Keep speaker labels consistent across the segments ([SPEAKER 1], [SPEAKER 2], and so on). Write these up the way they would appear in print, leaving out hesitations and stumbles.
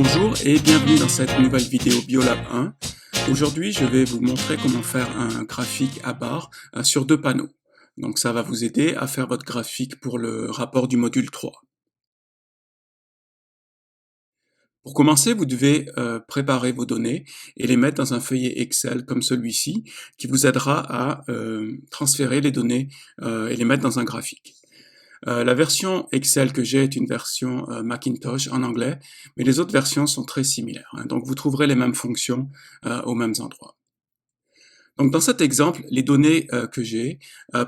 [SPEAKER 1] Bonjour et bienvenue dans cette nouvelle vidéo Biolab 1. Aujourd'hui, je vais vous montrer comment faire un graphique à barres sur deux panneaux. Donc ça va vous aider à faire votre graphique pour le rapport du module 3. Pour commencer, vous devez préparer vos données et les mettre dans un feuillet Excel comme celui-ci qui vous aidera à transférer les données et les mettre dans un graphique. La version Excel que j'ai est une version Macintosh en anglais, mais les autres versions sont très similaires, hein, donc vous trouverez les mêmes fonctions aux mêmes endroits. Donc dans cet exemple, les données que j'ai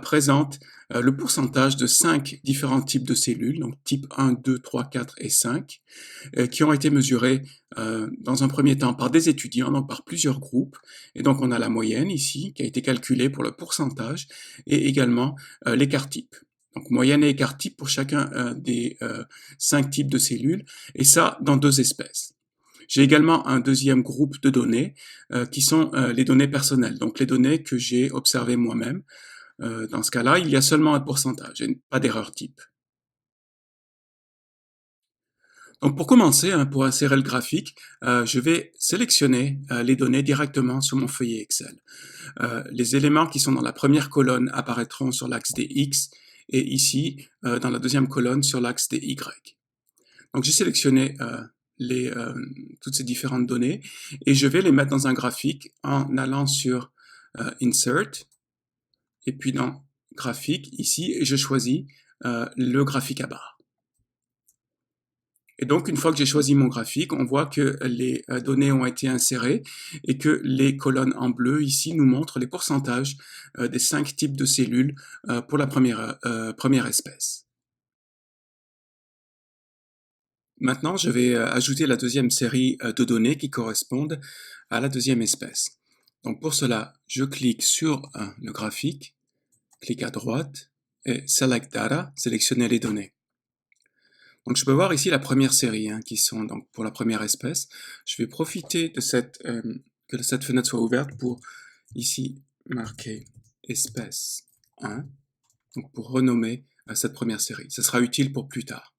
[SPEAKER 1] présentent le pourcentage de 5 différents types de cellules, donc type 1, 2, 3, 4 et 5, qui ont été mesurées dans un premier temps par des étudiants, donc par plusieurs groupes. Et donc on a la moyenne ici, qui a été calculée pour le pourcentage, et également l'écart type. Donc moyenne et écart type pour chacun des 5 types de cellules, et ça dans deux espèces. J'ai également un deuxième groupe de données qui sont les données personnelles, donc les données que j'ai observées moi-même. Dans ce cas-là, il y a seulement un pourcentage et pas d'erreur type. Donc pour commencer, hein, pour insérer le graphique, je vais sélectionner les données directement sur mon feuillet Excel. Les éléments qui sont dans la première colonne apparaîtront sur l'axe des X et ici, dans la deuxième colonne, sur l'axe des Y. Donc j'ai sélectionné toutes ces différentes données et je vais les mettre dans un graphique en allant sur Insert et puis dans Graphique ici et je choisis le graphique à barres. Et donc une fois que j'ai choisi mon graphique, on voit que les données ont été insérées et que les colonnes en bleu ici nous montrent les pourcentages des 5 types de cellules pour la première espèce. Maintenant, je vais ajouter la deuxième série de données qui correspondent à la deuxième espèce. Donc pour cela, je clique sur le graphique, clique à droite et Select Data, sélectionner les données. Donc je peux voir ici la première série qui sont donc pour la première espèce. Je vais profiter de que cette fenêtre soit ouverte pour ici marquer espèce 1, donc pour renommer cette première série. Ce sera utile pour plus tard.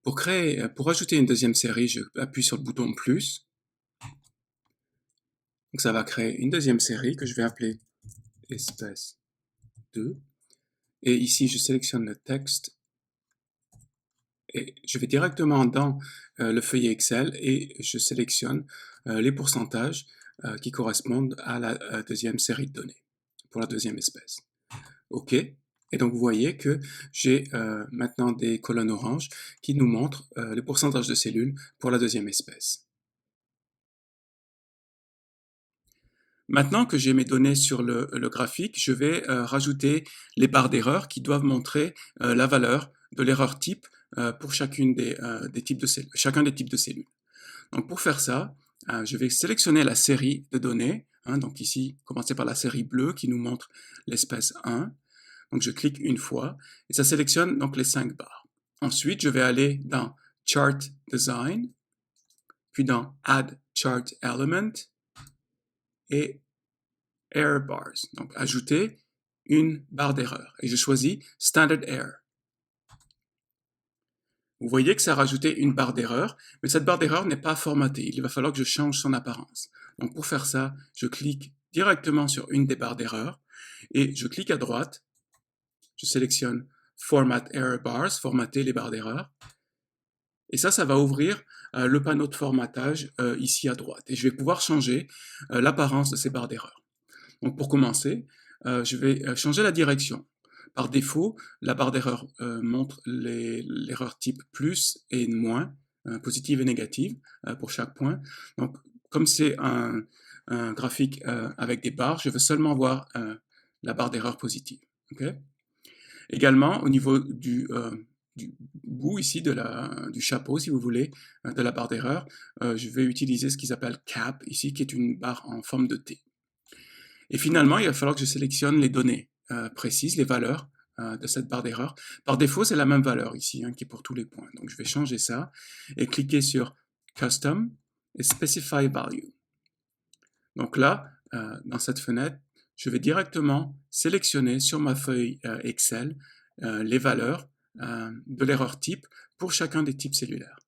[SPEAKER 1] Pour ajouter une deuxième série, je appuie sur le bouton plus. Donc ça va créer une deuxième série que je vais appeler espèce 2. Et ici, je sélectionne le texte et je vais directement dans le feuillet Excel et je sélectionne les pourcentages qui correspondent à la deuxième série de données pour la deuxième espèce. OK. Et donc vous voyez que j'ai maintenant des colonnes oranges qui nous montrent le pourcentage de cellules pour la deuxième espèce. Maintenant que j'ai mes données sur le graphique, je vais rajouter les barres d'erreur qui doivent montrer la valeur de l'erreur type pour chacun des types de cellules. Donc pour faire ça, je vais sélectionner la série de données. Donc ici, commencer par la série bleue qui nous montre l'espèce 1. Donc je clique une fois et ça sélectionne donc les 5 barres. Ensuite, je vais aller dans Chart Design, puis dans Add Chart Element et Error Bars, donc ajouter une barre d'erreur. Et je choisis Standard Error. Vous voyez que ça a rajouté une barre d'erreur, mais cette barre d'erreur n'est pas formatée. Il va falloir que je change son apparence. Donc pour faire ça, je clique directement sur une des barres d'erreur et je clique à droite. Je sélectionne Format Error Bars, formater les barres d'erreur. Et ça va ouvrir le panneau de formatage ici à droite. Et je vais pouvoir changer l'apparence de ces barres d'erreur. Donc pour commencer, je vais changer la direction. Par défaut, la barre d'erreur montre l'erreur type plus et moins, positive et négative pour chaque point. Donc comme c'est un graphique avec des barres, je veux seulement voir la barre d'erreur positive. Okay. Également, au niveau du bout ici du chapeau, si vous voulez, de la barre d'erreur, je vais utiliser ce qu'ils appellent cap ici, qui est une barre en forme de T. Et finalement, il va falloir que je sélectionne les données précises, les valeurs de cette barre d'erreur. Par défaut, c'est la même valeur ici, qui est pour tous les points. Donc je vais changer ça et cliquer sur Custom et Specify Value. Donc là, dans cette fenêtre, je vais directement sélectionner sur ma feuille Excel les valeurs de l'erreur type pour chacun des types cellulaires.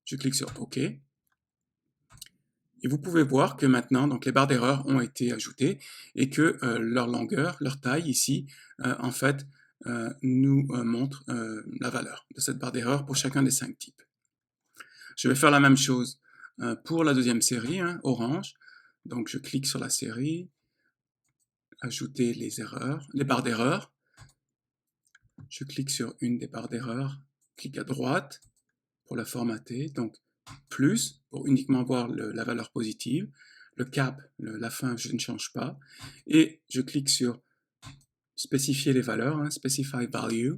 [SPEAKER 1] Je clique sur OK. Et vous pouvez voir que maintenant, donc, les barres d'erreur ont été ajoutées et que leur longueur, leur taille ici, en fait, nous montre la valeur de cette barre d'erreur pour chacun des 5 types. Je vais faire la même chose pour la deuxième série, hein, orange. Donc je clique sur la série, ajouter les erreurs, les barres d'erreur. Je clique sur une des barres d'erreur, clique à droite pour la formater, donc plus pour uniquement voir la valeur positive, le cap, la fin, je ne change pas, et je clique sur spécifier les valeurs, hein, specify value,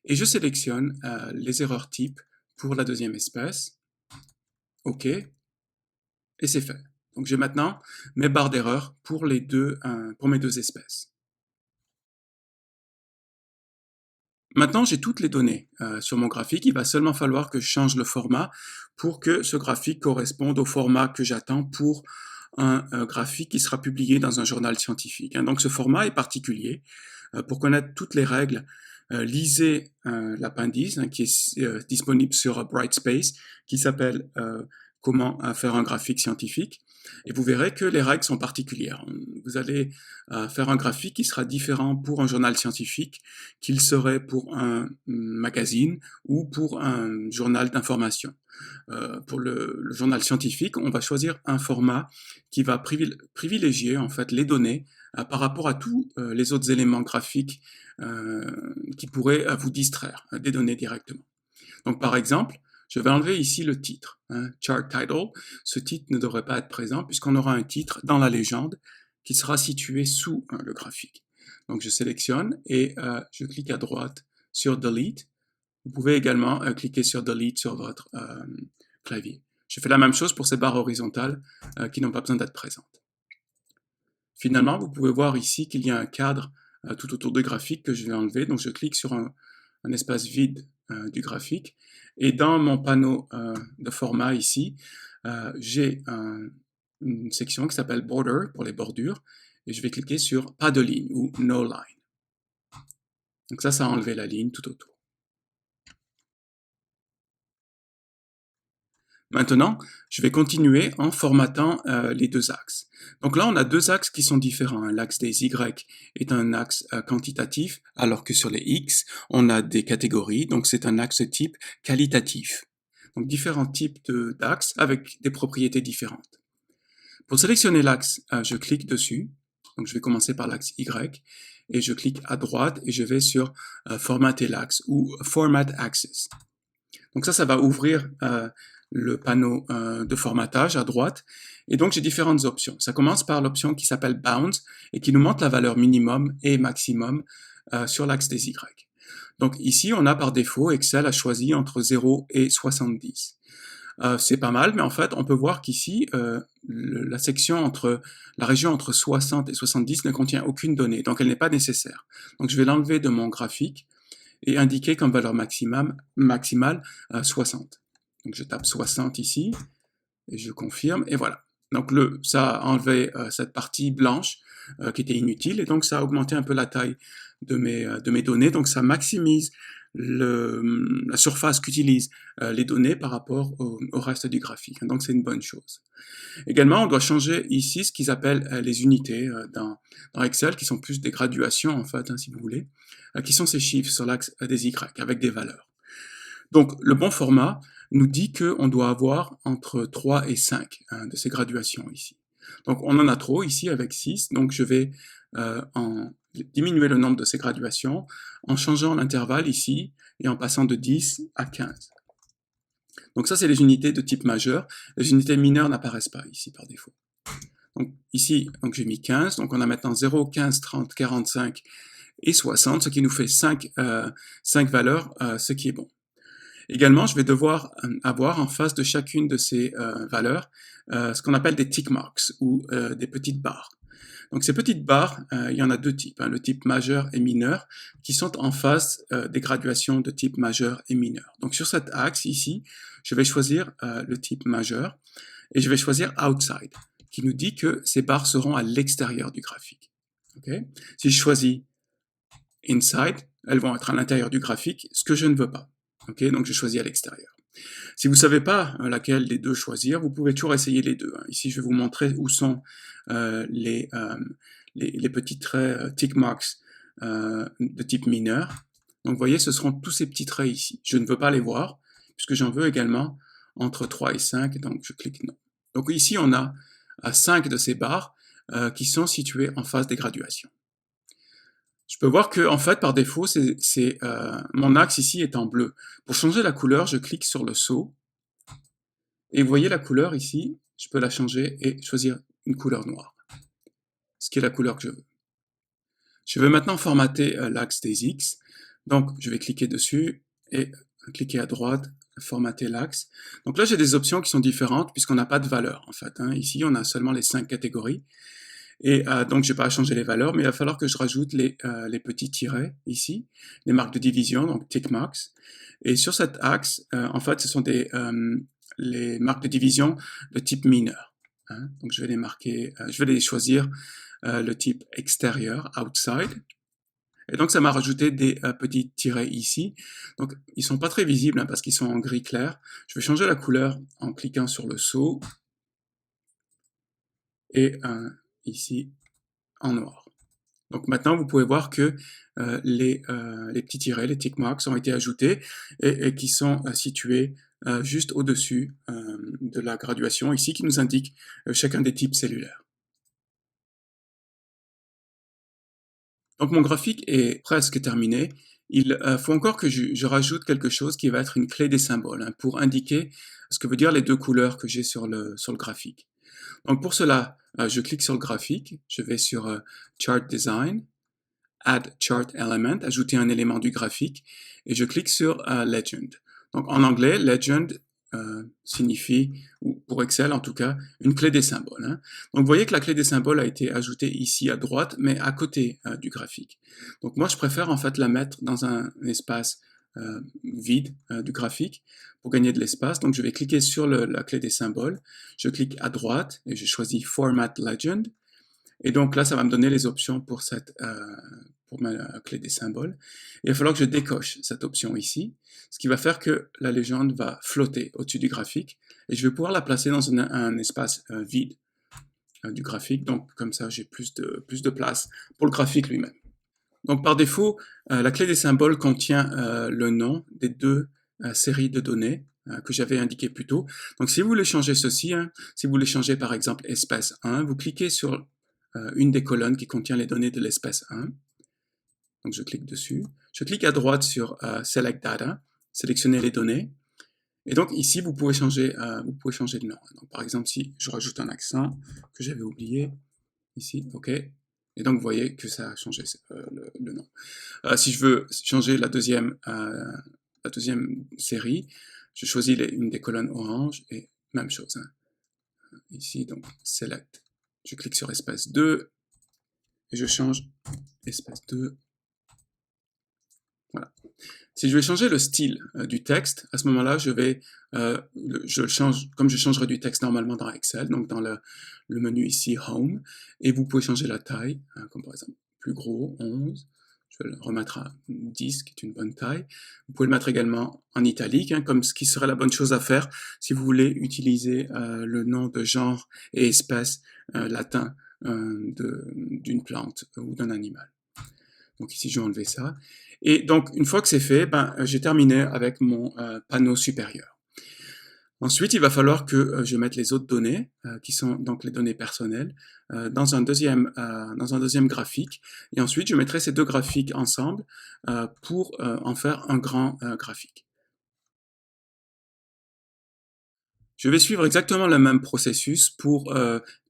[SPEAKER 1] et je sélectionne les erreurs types pour la deuxième espèce. OK, et c'est fait. Donc j'ai maintenant mes barres d'erreur pour mes deux espèces. Maintenant, j'ai toutes les données sur mon graphique. Il va seulement falloir que je change le format pour que ce graphique corresponde au format que j'attends pour un graphique qui sera publié dans un journal scientifique. Hein. Donc ce format est particulier. Pour connaître toutes les règles, lisez l'appendice hein, qui est disponible sur Brightspace, qui s'appelle Comment faire un graphique scientifique. Et vous verrez que les règles sont particulières. Vous allez faire un graphique qui sera différent pour un journal scientifique qu'il serait pour un magazine ou pour un journal d'information. Pour le journal scientifique, on va choisir un format qui va privilégier en fait les données par rapport à tous les autres éléments graphiques qui pourraient vous distraire des données directement. Donc par exemple, je vais enlever ici le titre, hein, Chart Title. Ce titre ne devrait pas être présent puisqu'on aura un titre dans la légende qui sera situé sous le graphique. Donc je sélectionne et je clique à droite sur Delete. Vous pouvez également cliquer sur Delete sur votre clavier. Je fais la même chose pour ces barres horizontales qui n'ont pas besoin d'être présentes. Finalement, vous pouvez voir ici qu'il y a un cadre tout autour du graphique que je vais enlever. Donc je clique sur un espace vide du graphique. Et dans mon panneau de format ici, j'ai une section qui s'appelle Border pour les bordures. Et je vais cliquer sur pas de ligne ou No Line. Donc ça a enlevé la ligne tout autour. Maintenant, je vais continuer en formatant les deux axes. Donc là, on a deux axes qui sont différents. L'axe des Y est un axe quantitatif, alors que sur les X, on a des catégories. Donc c'est un axe type qualitatif. Donc différents types d'axes avec des propriétés différentes. Pour sélectionner l'axe, je clique dessus. Donc je vais commencer par l'axe Y et je clique à droite et je vais sur formater l'axe ou Format Axis. Donc ça va ouvrir le panneau de formatage à droite. Et donc, j'ai différentes options. Ça commence par l'option qui s'appelle Bounds et qui nous montre la valeur minimum et maximum sur l'axe des Y. Donc ici, on a par défaut, Excel a choisi entre 0 et 70. C'est pas mal, mais en fait, on peut voir qu'ici, la section la région entre 60 et 70 ne contient aucune donnée, donc elle n'est pas nécessaire. Donc je vais l'enlever de mon graphique et indiquer comme valeur maximale 60. Donc je tape 60 ici, et je confirme, et voilà. Donc ça a enlevé cette partie blanche qui était inutile, et donc ça a augmenté un peu la taille de mes données, donc ça maximise la surface qu'utilisent les données par rapport au reste du graphique. Donc c'est une bonne chose. Également, on doit changer ici ce qu'ils appellent les unités dans Excel, qui sont plus des graduations en fait, hein, si vous voulez, qui sont ces chiffres sur l'axe des Y avec des valeurs. Donc le bon format nous dit qu'on doit avoir entre 3 et 5 hein, de ces graduations ici. Donc on en a trop ici avec 6, donc je vais diminuer le nombre de ces graduations en changeant l'intervalle ici et en passant de 10 à 15. Donc ça, c'est les unités de type majeur. Les unités mineures n'apparaissent pas ici par défaut. Donc ici, j'ai mis 15. Donc on a maintenant 0, 15, 30, 45 et 60, ce qui nous fait 5 valeurs, ce qui est bon. Également, je vais devoir avoir en face de chacune de ces valeurs ce qu'on appelle des tick marks ou des petites barres. Donc ces petites barres, il y en a deux types, hein, le type majeur et mineur, qui sont en face des graduations de type majeur et mineur. Donc sur cet axe ici, je vais choisir le type majeur et je vais choisir outside, qui nous dit que ces barres seront à l'extérieur du graphique. Okay? Si je choisis inside, elles vont être à l'intérieur du graphique, ce que je ne veux pas. Okay? Donc je choisis à l'extérieur. Si vous ne savez pas laquelle des deux choisir, vous pouvez toujours essayer les deux. Ici, je vais vous montrer où sont les petits traits tick marks de type mineur. Donc, vous voyez, ce seront tous ces petits traits ici. Je ne veux pas les voir, puisque j'en veux également entre 3 et 5, donc je clique non. Donc ici, on a 5 de ces barres qui sont situées en face des graduations. Je peux voir que, en fait, par défaut, mon axe ici est en bleu. Pour changer la couleur, je clique sur le sceau. Et vous voyez la couleur ici, je peux la changer et choisir une couleur noire, ce qui est la couleur que je veux. Je vais maintenant formater l'axe des X. Donc, je vais cliquer dessus et cliquer à droite, formater l'axe. Donc là, j'ai des options qui sont différentes puisqu'on n'a pas de valeur, en fait. Ici, on a seulement les 5 catégories. Et donc, je n'ai pas à changer les valeurs, mais il va falloir que je rajoute les petits tirets ici, les marques de division, donc tick marks. Et sur cet axe, en fait, ce sont les marques de division de type mineur. Donc, je vais les marquer, je vais les choisir le type extérieur, outside. Et donc, ça m'a rajouté des petits tirets ici. Donc, ils sont pas très visibles parce qu'ils sont en gris clair. Je vais changer la couleur en cliquant sur le sceau. Et ici, en noir. Donc maintenant, vous pouvez voir que les petits tirets, les tick marks, ont été ajoutés et qui sont situés juste au-dessus de la graduation, ici, qui nous indique chacun des types cellulaires. Donc mon graphique est presque terminé. Il faut encore que je rajoute quelque chose qui va être une clé des symboles pour indiquer ce que veut dire les deux couleurs que j'ai sur le graphique. Donc pour cela, je clique sur le graphique, je vais sur Chart Design, Add Chart Element, ajouter un élément du graphique, et je clique sur Legend. Donc en anglais, Legend signifie, ou pour Excel en tout cas, une clé des symboles. Donc vous voyez que la clé des symboles a été ajoutée ici à droite, mais à côté du graphique. Donc moi je préfère en fait la mettre dans un espace vide du graphique pour gagner de l'espace. Donc je vais cliquer sur la clé des symboles, je clique à droite et je choisis Format Legend. Et donc là, ça va me donner les options pour ma clé des symboles. Et il va falloir que je décoche cette option ici, ce qui va faire que la légende va flotter au-dessus du graphique. Et je vais pouvoir la placer dans un espace vide du graphique. Donc comme ça, j'ai plus de place pour le graphique lui-même. Donc par défaut, la clé des symboles contient le nom des deux séries de données que j'avais indiquées plus tôt. Donc si vous voulez changer ceci, si vous voulez changer par exemple espèce 1, vous cliquez sur une des colonnes qui contient les données de l'espèce 1. Donc je clique dessus. Je clique à droite sur Select Data, sélectionner les données. Et donc ici, vous pouvez changer de nom. Donc, par exemple, si je rajoute un accent que j'avais oublié, ici, OK. Et donc vous voyez que ça a changé le nom. Si je veux changer la deuxième série, je choisis une des colonnes orange et même chose. Ici, donc Select. Je clique sur espace 2 et je change espace 2. Voilà. Si je vais changer le style du texte, à ce moment-là, je le change comme je changerais du texte normalement dans Excel, donc dans le menu ici Home, et vous pouvez changer la taille, comme par exemple plus gros, 11. Je vais le remettre à 10, qui est une bonne taille. Vous pouvez le mettre également en italique, comme ce qui serait la bonne chose à faire si vous voulez utiliser le nom de genre et espèce latin d'une plante ou d'un animal. Donc ici, je vais enlever ça. Et donc, une fois que c'est fait, j'ai terminé avec mon panneau supérieur. Ensuite, il va falloir que je mette les autres données, qui sont donc les données personnelles, dans un deuxième graphique. Et ensuite, je mettrai ces deux graphiques ensemble pour en faire un grand graphique. Je vais suivre exactement le même processus pour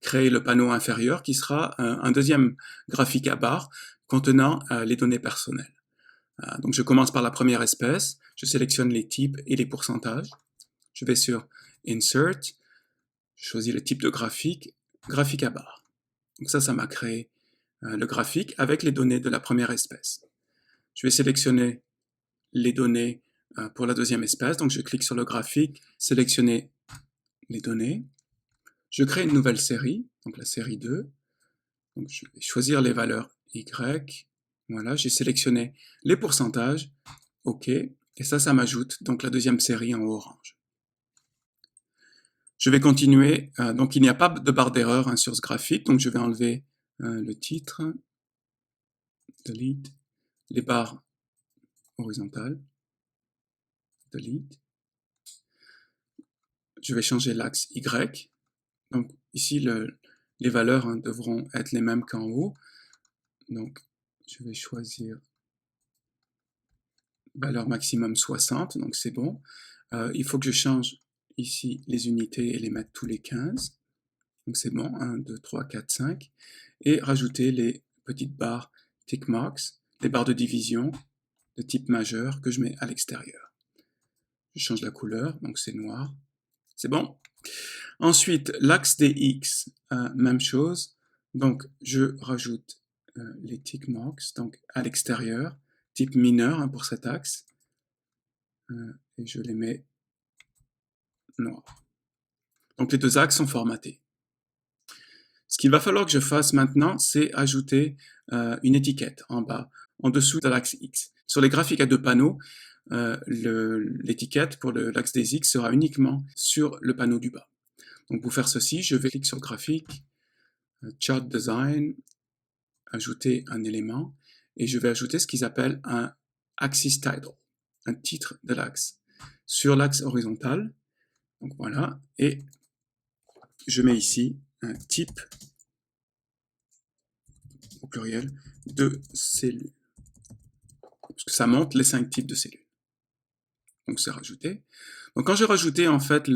[SPEAKER 1] créer le panneau inférieur, qui sera un deuxième graphique à barres contenant les données personnelles. Donc je commence par la première espèce, je sélectionne les types et les pourcentages, je vais sur Insert, je choisis le type de graphique, graphique à barres. Donc ça m'a créé le graphique avec les données de la première espèce. Je vais sélectionner les données pour la deuxième espèce, donc je clique sur le graphique, sélectionner les données, je crée une nouvelle série, donc la série 2, donc je vais choisir les valeurs Y, voilà, j'ai sélectionné les pourcentages, OK, Et ça m'ajoute donc la deuxième série en orange. Je vais continuer, donc il n'y a pas de barre d'erreur hein, sur ce graphique, donc je vais enlever le titre, delete, les barres horizontales, delete. Je vais changer l'axe Y, donc ici les valeurs hein, devront être les mêmes qu'en haut, donc je vais choisir valeur maximum 60, donc c'est bon. Il faut que je change ici les unités et les mettre tous les 15. Donc c'est bon, 1, 2, 3, 4, 5. Et rajouter les petites barres tick marks, les barres de division de type majeur que je mets à l'extérieur. Je change la couleur, donc c'est noir. C'est bon. Ensuite, l'axe des X, même chose. Donc je rajoute les tick marks donc à l'extérieur, type mineur hein, pour cet axe. Et je les mets noirs. Donc les deux axes sont formatés. Ce qu'il va falloir que je fasse maintenant, c'est ajouter une étiquette en bas, en dessous de l'axe X. Sur les graphiques à deux panneaux, l'étiquette pour l'axe des X sera uniquement sur le panneau du bas. Donc pour faire ceci, je vais cliquer sur le graphique, Chart Design, ajouter un élément, et je vais ajouter ce qu'ils appellent un Axis Title, un titre de l'axe, sur l'axe horizontal. Donc voilà, et je mets ici un type, au pluriel, de cellules. Parce que ça montre les 5 types de cellules. Donc c'est rajouté. Donc quand j'ai rajouté en fait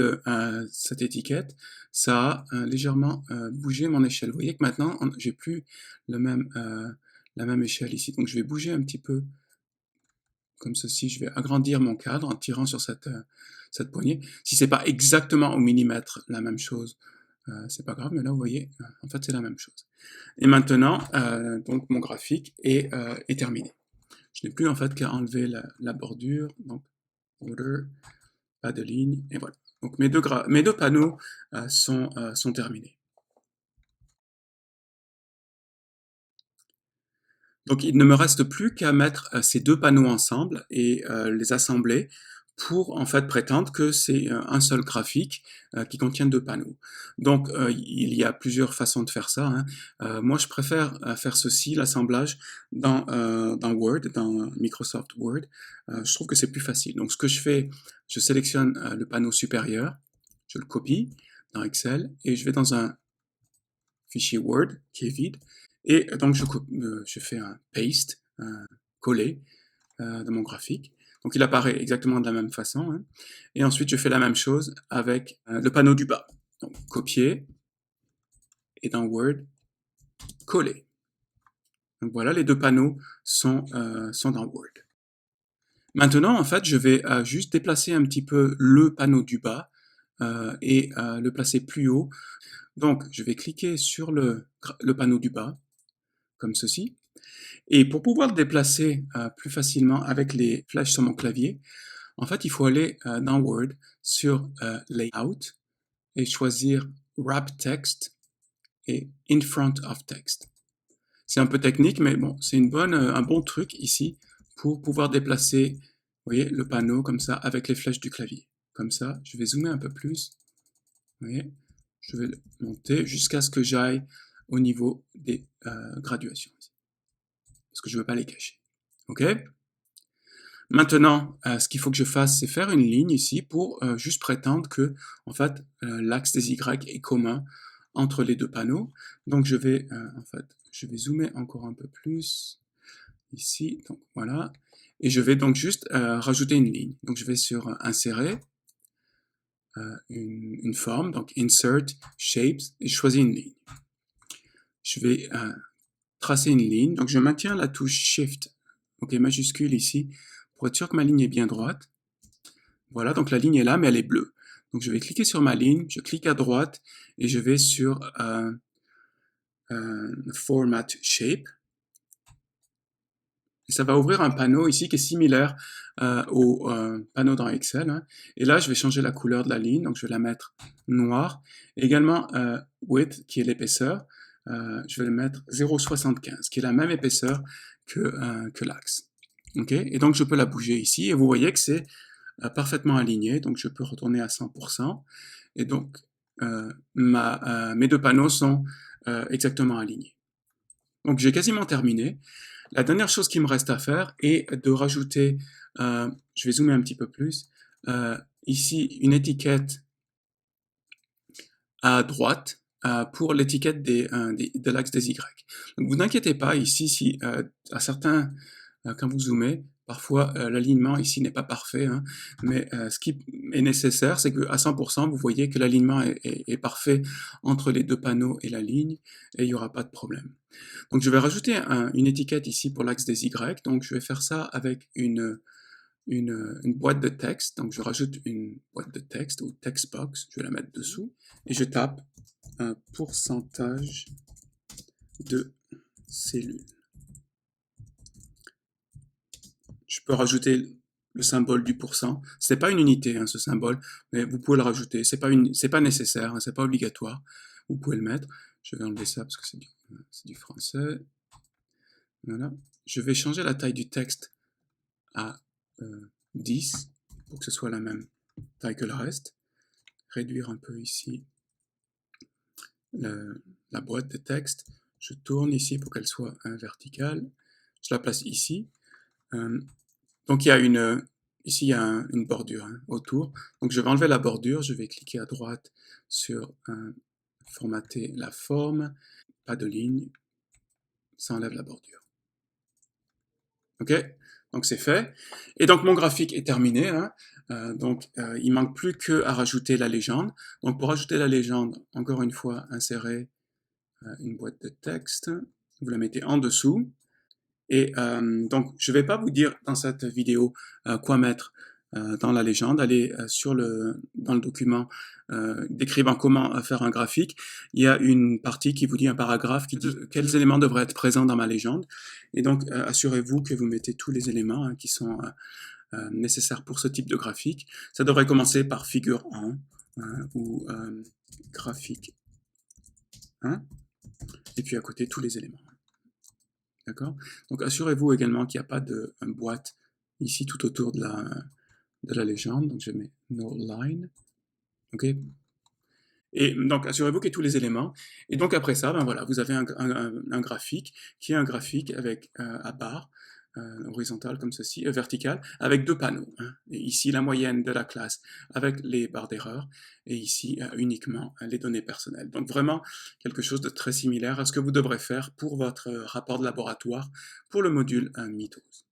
[SPEAKER 1] cette étiquette, ça a légèrement bougé mon échelle. Vous voyez que maintenant j'ai plus la même échelle ici. Donc je vais bouger un petit peu comme ceci. Je vais agrandir mon cadre en tirant sur cette poignée. Si c'est pas exactement au millimètre la même chose, c'est pas grave, mais là vous voyez, en fait c'est la même chose. Et maintenant, donc mon graphique est terminé. Je n'ai plus en fait qu'à enlever la bordure, donc border, pas de ligne, et voilà. Donc mes deux panneaux sont terminés. Donc il ne me reste plus qu'à mettre ces deux panneaux ensemble et les assembler pour en fait prétendre que c'est un seul graphique qui contient deux panneaux. Donc il y a plusieurs façons de faire ça. Hein. Moi je préfère faire ceci, l'assemblage dans Word, dans Microsoft Word. Je trouve que c'est plus facile. Donc ce que je fais, je sélectionne le panneau supérieur, je le copie dans Excel et je vais dans un fichier Word qui est vide. Et donc je fais un paste, un coller de mon graphique. Donc il apparaît exactement de la même façon. Hein. Et ensuite je fais la même chose avec le panneau du bas. Donc copier et dans Word, coller. Donc voilà, les deux panneaux sont dans Word. Maintenant, en fait, je vais juste déplacer un petit peu le panneau du bas et le placer plus haut. Donc, je vais cliquer sur le panneau du bas, comme ceci. Et pour pouvoir le déplacer plus facilement avec les flèches sur mon clavier, en fait, il faut aller dans Word sur Layout et choisir Wrap Text et In Front of Text. C'est un peu technique, mais bon, c'est un bon truc ici pour pouvoir déplacer, vous voyez, le panneau comme ça avec les flèches du clavier. Comme ça, je vais zoomer un peu plus. Vous voyez, je vais le monter jusqu'à ce que j'aille au niveau des graduations. Parce que je ne veux pas les cacher. OK? Maintenant, ce qu'il faut que je fasse, c'est faire une ligne ici pour juste prétendre que, en fait, l'axe des Y est commun entre les deux panneaux. Donc, je vais zoomer encore un peu plus ici. Donc, voilà. Et je vais donc juste rajouter une ligne. Donc, je vais sur Insérer, une forme, donc Insert, Shapes, et je choisis une ligne. Je vais tracer une ligne. Donc, je maintiens la touche Shift, OK, majuscule ici, pour être sûr que ma ligne est bien droite. Voilà, donc la ligne est là, mais elle est bleue. Donc je vais cliquer sur ma ligne, je clique à droite et je vais sur Format Shape. Et ça va ouvrir un panneau ici qui est similaire au panneau dans Excel. Hein. Et là, je vais changer la couleur de la ligne, donc je vais la mettre noire. Et également Width, qui est l'épaisseur, je vais le mettre 0,75, qui est la même épaisseur que l'axe. Ok, et donc je peux la bouger ici, et vous voyez que c'est parfaitement aligné, donc je peux retourner à 100%, et donc mes deux panneaux sont exactement alignés. Donc j'ai quasiment terminé. La dernière chose qui me reste à faire est de rajouter, je vais zoomer un petit peu plus, ici une étiquette à droite pour l'étiquette de l'axe des Y. Donc vous inquiétez pas ici si à certains, quand vous zoomez, parfois l'alignement ici n'est pas parfait, hein, mais ce qui est nécessaire, c'est qu'à 100%, vous voyez que l'alignement est parfait entre les deux panneaux et la ligne, et il n'y aura pas de problème. Donc je vais rajouter une étiquette ici pour l'axe des Y, donc je vais faire ça avec une boîte de texte, donc je rajoute une boîte de texte ou text box, je vais la mettre dessous, et je tape un pourcentage de cellules. Je peux rajouter le symbole du pourcent. C'est pas une unité, hein, ce symbole, mais vous pouvez le rajouter. C'est pas nécessaire, hein, c'est pas obligatoire. Vous pouvez le mettre. Je vais enlever ça parce que c'est du français. Voilà. Je vais changer la taille du texte à 10 pour que ce soit la même taille que le reste. Réduire un peu ici la boîte de texte. Je tourne ici pour qu'elle soit verticale. Je la place ici. Donc il y a ici il y a une bordure hein, autour. Donc je vais enlever la bordure. Je vais cliquer à droite sur formater la forme. Pas de ligne. Ça enlève la bordure. Ok, donc c'est fait. Et donc mon graphique est terminé. Hein. Il manque plus qu'à rajouter la légende. Donc pour ajouter la légende, encore une fois, insérer une boîte de texte. Vous la mettez en dessous. Et donc je ne vais pas vous dire dans cette vidéo quoi mettre dans la légende. Allez dans le document décrivant comment faire un graphique. Il y a une partie qui vous dit un paragraphe qui dit quels éléments devraient être présents dans ma légende. Et donc assurez-vous que vous mettez tous les éléments hein, qui sont nécessaires pour ce type de graphique. Ça devrait commencer par figure 1 ou graphique 1 et puis à côté tous les éléments. D'accord? Donc assurez-vous également qu'il n'y a pas de boîte ici tout autour de la légende. Donc je mets no line. OK? Et donc assurez-vous qu'il y ait tous les éléments. Et donc après ça, ben voilà, vous avez un graphique qui est un graphique avec à barre horizontale comme ceci, verticale, avec deux panneaux. Hein. Et ici la moyenne de la classe avec les barres d'erreur, et ici uniquement les données personnelles. Donc vraiment quelque chose de très similaire à ce que vous devrez faire pour votre rapport de laboratoire pour le module Mythos.